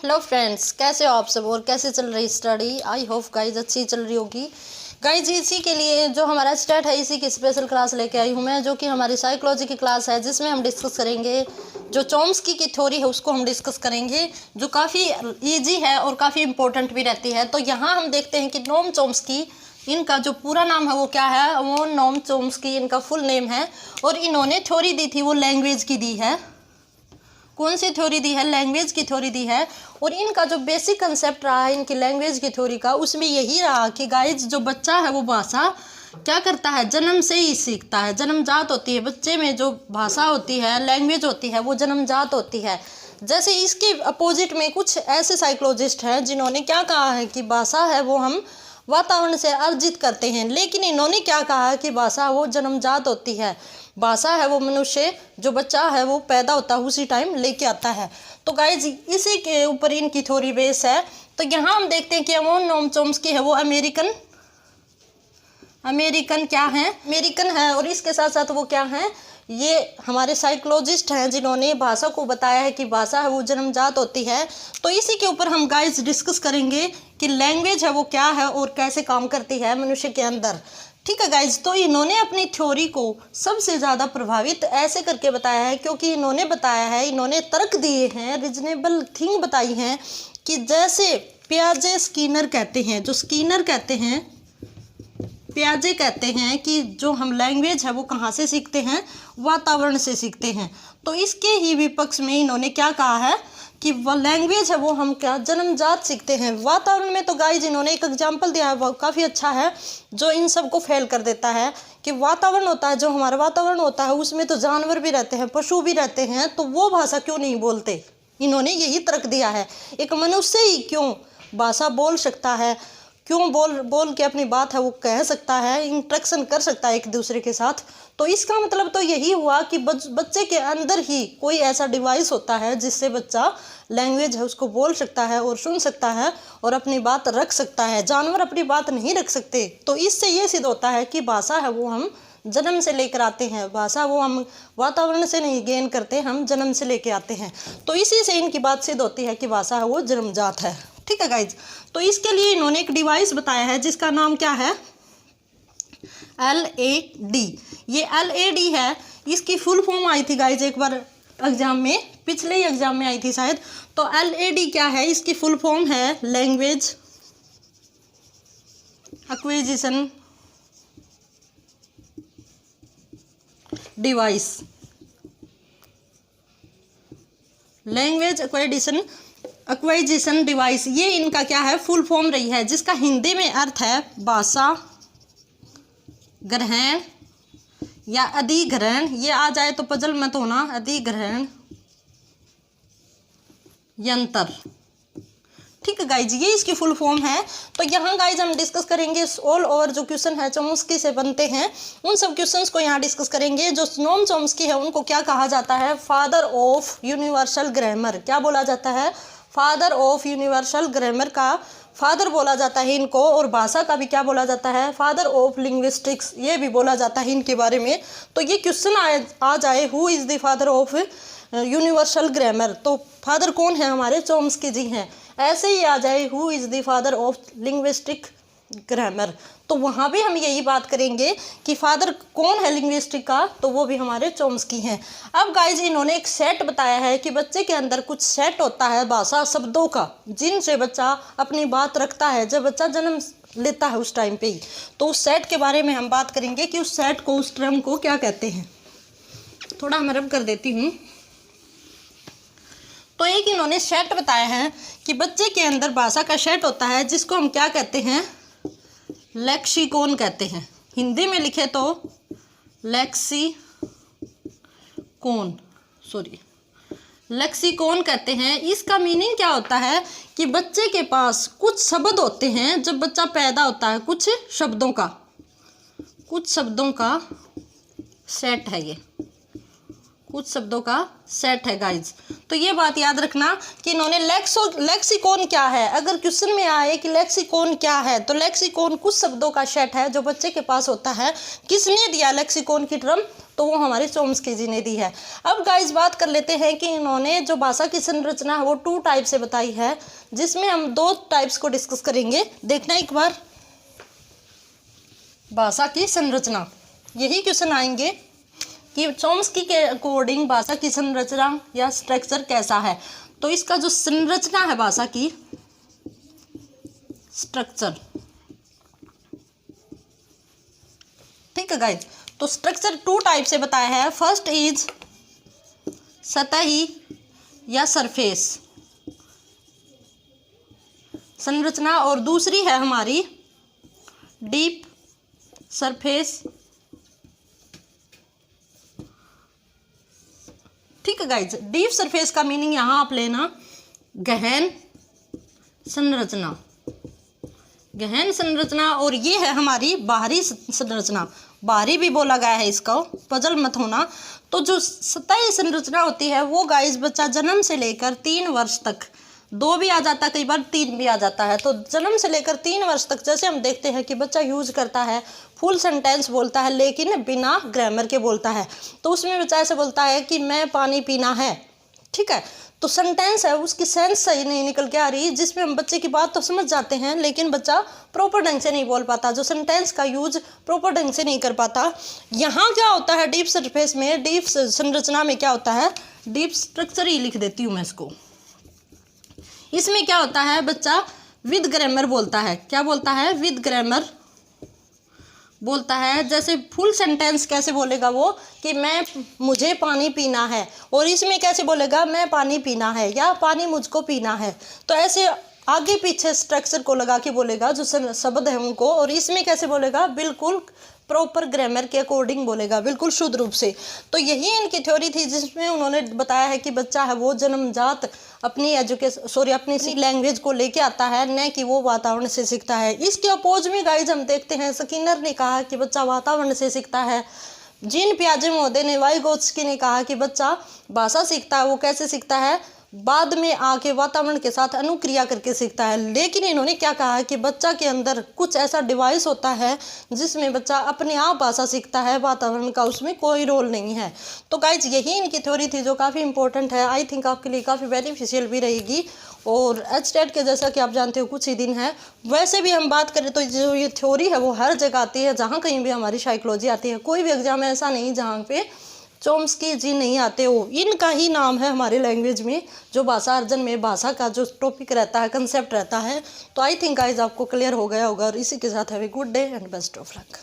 Hello friends, कैसे हो आप सब और कैसे चल रही स्टडी। आई होप गाइज अच्छी चल रही होगी। गाइज इसी के लिए जो हमारा स्टार्ट है, इसी की स्पेशल क्लास लेके आई हूँ मैं, जो कि हमारी साइकोलॉजी की क्लास है, जिसमें हम डिस्कस करेंगे जो चॉम्स्की की थ्योरी है उसको हम डिस्कस करेंगे, जो काफ़ी ईजी है और काफ़ी इंपॉर्टेंट भी रहती है। तो यहाँ हम देखते हैं कि नोम चॉम्स्की, इनका जो पूरा नाम है वो क्या है, वो नोम चॉम्स्की इनका फुल नेम है। और इन्होंने थ्योरी दी थी वो लैंग्वेज की दी है। कौन सी थ्योरी दी है? लैंग्वेज की थ्योरी दी है। और इनका जो बेसिक कंसेप्ट रहा है इनकी लैंग्वेज की थ्योरी का, उसमें यही रहा कि गाइज जो बच्चा है वो भाषा क्या करता है, जन्म से ही सीखता है, जन्मजात होती है। बच्चे में जो भाषा होती है, लैंग्वेज होती है, वो जन्मजात होती है। जैसे इसके अपोजिट में कुछ ऐसे साइकोलॉजिस्ट हैं जिन्होंने क्या कहा है कि भाषा है वो हम वातावरण से अर्जित करते हैं, लेकिन इन्होंने क्या कहा है कि भाषा वो जन्मजात होती है। भाषा है वो मनुष्य जो बच्चा है वो पैदा होता है उसी टाइम लेके आता है। तो गाइज इसी के ऊपर इनकी थ्योरी बेस है। तो यहाँ हम देखते हैं कि नोम चॉम्स्की है वो अमेरिकन क्या है, अमेरिकन है। और इसके साथ साथ वो क्या है, ये हमारे साइकोलॉजिस्ट हैं जिन्होंने भाषा को बताया है कि भाषा है वो जन्मजात होती है। तो इसी के ऊपर हम गाइज डिस्कस करेंगे कि लैंग्वेज है वो क्या है और कैसे काम करती है मनुष्य के अंदर। ठीक है गाइज, तो इन्होंने अपनी थ्योरी को सबसे ज़्यादा प्रभावित ऐसे करके बताया है, क्योंकि इन्होंने बताया है, इन्होंने तर्क दिए हैं, रीजनेबल थिंग बताई हैं कि जैसे पियाजे स्किनर कहते हैं, जो स्किनर कहते हैं, पियाजे कहते हैं कि जो हम लैंग्वेज है वो कहाँ से सीखते हैं, वातावरण से सीखते हैं। तो इसके ही विपक्ष में इन्होंने क्या कहा है कि वह लैंग्वेज है वो हम क्या जन्मजात सीखते हैं। वातावरण में तो गाइज इन्होंने एक एग्जांपल दिया है वो काफ़ी अच्छा है, जो इन सब को फेल कर देता है कि वातावरण होता है, जो हमारा वातावरण होता है उसमें तो जानवर भी रहते हैं, पशु भी रहते हैं, तो वो भाषा क्यों नहीं बोलते। इन्होंने यही तर्क दिया है, एक मनुष्य ही क्यों भाषा बोल सकता है, क्यों बोल के अपनी बात है वो कह सकता है, इंट्रैक्शन कर सकता है एक दूसरे के साथ। तो इसका मतलब तो यही हुआ कि बच्चे के अंदर ही कोई ऐसा डिवाइस होता है जिससे बच्चा लैंग्वेज है उसको बोल सकता है और सुन सकता है और अपनी बात रख सकता है। जानवर अपनी बात नहीं रख सकते। तो इससे ये सिद्ध होता है कि भाषा है वो हम जन्म से लेकर आते हैं, भाषा वो हम वातावरण से नहीं गेन करते, हम जन्म से लेके आते हैं। तो इसी से इनकी बात सिद्ध होती है कि भाषा है वो जन्मजात है। ठीक है गाइज, तो इसके लिए इन्होंने एक डिवाइस बताया है जिसका नाम क्या है, LAD। ये LAD है, इसकी फुल फॉर्म आई थी गाइज एक बार एग्जाम में, पिछले ही एग्जाम में आई थी शायद। तो LAD क्या है, इसकी फुल फॉर्म है language acquisition device. Language एक्वाइजिशन device, ये इनका क्या है, फुल फॉर्म रही है, जिसका हिंदी में अर्थ है भाषा ग्रहण या अधिग्रहण। ये आ जाए तो पजल मत होना, अधिग्रहण यंत्र। ठीक है गाइज, ये इसकी फुल फॉर्म है। तो यहाँ गाइज हम डिस्कस करेंगे ऑल ओवर जो क्वेश्चन है चॉम्स्की से बनते हैं, उन सब क्वेश्चंस को यहाँ डिस्कस करेंगे। जो नोम चॉम्स्की है उनको क्या कहा जाता है, फादर ऑफ यूनिवर्सल ग्रामर। क्या बोला जाता है, फादर ऑफ यूनिवर्सल ग्रामर का फादर बोला जाता है इनको। और भाषा का भी क्या बोला जाता है, फादर ऑफ लिंग्विस्टिक्स, ये भी बोला जाता है इनके बारे में। तो ये क्वेश्चन आ जाए, who is the father of universal grammar, तो फादर कौन है, हमारे चॉम्स्की जी हैं। ऐसे ही आ जाए, who is the father of linguistic grammar, तो वहाँ भी हम यही बात करेंगे कि फादर कौन है लिंग्विस्टिक का, तो वो भी हमारे चॉम्स्की हैं। अब गाइज इन्होंने एक सेट बताया है कि बच्चे के अंदर कुछ सेट होता है भाषा शब्दों का, जिनसे बच्चा अपनी बात रखता है जब बच्चा जन्म लेता है उस टाइम पे ही। तो उस सेट के बारे में हम बात करेंगे कि उस सेट को, उस टर्म को क्या कहते हैं। थोड़ा मैं रब कर देती हूँ। तो एक इन्होंने सेट बताया है कि बच्चे के अंदर भाषा का सेट होता है जिसको हम क्या कहते हैं, लेक्सिकॉन कहते हैं। हिंदी में लिखे तो लेक्सिकॉन कहते हैं। इसका मीनिंग क्या होता है कि बच्चे के पास कुछ शब्द होते हैं जब बच्चा पैदा होता है, कुछ शब्दों का सेट है, ये कुछ शब्दों का सेट है गाइज। तो ये बात याद रखना कि इन्होंने लेक्सिकॉन क्या है, अगर क्वेश्चन में आए कि लेक्सिकॉन क्या है, तो लेक्सिकॉन कुछ शब्दों का सेट है जो बच्चे के पास होता है। किसने दिया लेक्सिकॉन की टर्म, तो वो हमारे चोम्स्की जी ने दी है। अब गाइज बात कर लेते हैं कि इन्होंने जो भाषा की संरचना है वो 2 टाइप से बताई है, जिसमें हम 2 टाइप्स को डिस्कस करेंगे। देखना एक बार, भाषा की संरचना, यही क्वेश्चन आएंगे कि चोम्स्की के अकॉर्डिंग भाषा की संरचना या स्ट्रक्चर कैसा है। तो इसका जो संरचना है भाषा की, स्ट्रक्चर, ठीक है गाइज। तो स्ट्रक्चर 2 टाइप से बताया है। फर्स्ट इज सतही या सरफेस संरचना, और दूसरी है हमारी डीप सरफेस, ठीक है गाइज। डीप सरफेस का मीनिंग यहाँ आप लेना गहन संरचना, गहन संरचना, और ये है हमारी बाहरी संरचना, बाहरी भी बोला गया है, इसका पजल मत होना। तो जो सतही संरचना होती है वो गाइज बच्चा जन्म से लेकर 3 वर्ष तक, 2 भी आ जाता है, कई बार 3 भी आ जाता है। तो जन्म से लेकर 3 वर्ष तक जैसे हम देखते हैं कि बच्चा यूज करता है, फुल सेंटेंस बोलता है लेकिन बिना ग्रामर के बोलता है। तो उसमें बच्चा ऐसे बोलता है कि मैं पानी पीना है, ठीक है। तो सेंटेंस है उसकी सेंस सही नहीं निकल के आ रही, जिसमें हम बच्चे की बात तो समझ जाते हैं लेकिन बच्चा प्रॉपर ढंग से नहीं बोल पाता, जो सेंटेंस का यूज प्रॉपर ढंग से नहीं कर पाता। यहाँ क्या होता है डीप सरफेस में, डीप संरचना में क्या होता है, डीप स्ट्रक्चर ही लिख देती हूँ मैं इसको। इसमें क्या होता है, बच्चा विद ग्रामर बोलता है। क्या बोलता है, विद ग्रामर बोलता है। जैसे फुल सेंटेंस कैसे बोलेगा वो कि मुझे पानी पीना है, और इसमें कैसे बोलेगा मैं पानी पीना है या पानी मुझको पीना है। तो ऐसे आगे पीछे स्ट्रक्चर को लगा के बोलेगा जो शब्द है उनको, और इसमें कैसे बोलेगा, बिल्कुल प्रॉपर ग्रामर के अकॉर्डिंग बोलेगा, बिल्कुल शुद्ध रूप से। तो यही इनकी थ्योरी थी जिसमें उन्होंने बताया है कि बच्चा है वो जन्मजात अपनी अपनी लैंग्वेज को लेके आता है, न कि वो वातावरण से सीखता है। इसके अपोज में गाइज हम देखते हैं स्किनर ने कहा कि बच्चा वातावरण से सीखता है। जीन पियाजे महोदय ने, वाइगोत्स्की ने कहा कि बच्चा भाषा सीखता है, वो कैसे सीखता है, बाद में आके वातावरण के साथ अनुक्रिया करके सीखता है। लेकिन इन्होंने क्या कहा कि बच्चा के अंदर कुछ ऐसा डिवाइस होता है जिसमें बच्चा अपने आप भाषा सीखता है, वातावरण का उसमें कोई रोल नहीं है। तो गाइज यही इनकी थ्योरी थी जो काफ़ी इंपॉर्टेंट है, आई थिंक आपके लिए काफ़ी बेनिफिशियल भी रहेगी। और एचटेट के जैसा कि आप जानते हो कुछ ही दिन है, वैसे भी हम बात करें तो जो ये थ्योरी है वो हर जगह आती है, जहाँ कहीं भी हमारी साइकोलॉजी आती है। कोई भी एग्जाम ऐसा नहीं जहाँ पे चोम्स्की जी नहीं आते हो। इनका ही नाम है हमारे लैंग्वेज में, जो भाषा अर्जन में भाषा का जो टॉपिक रहता है, कंसेप्ट रहता है। तो आई थिंक गाइस आपको क्लियर हो गया होगा, और इसी के साथ have a good day and best of luck.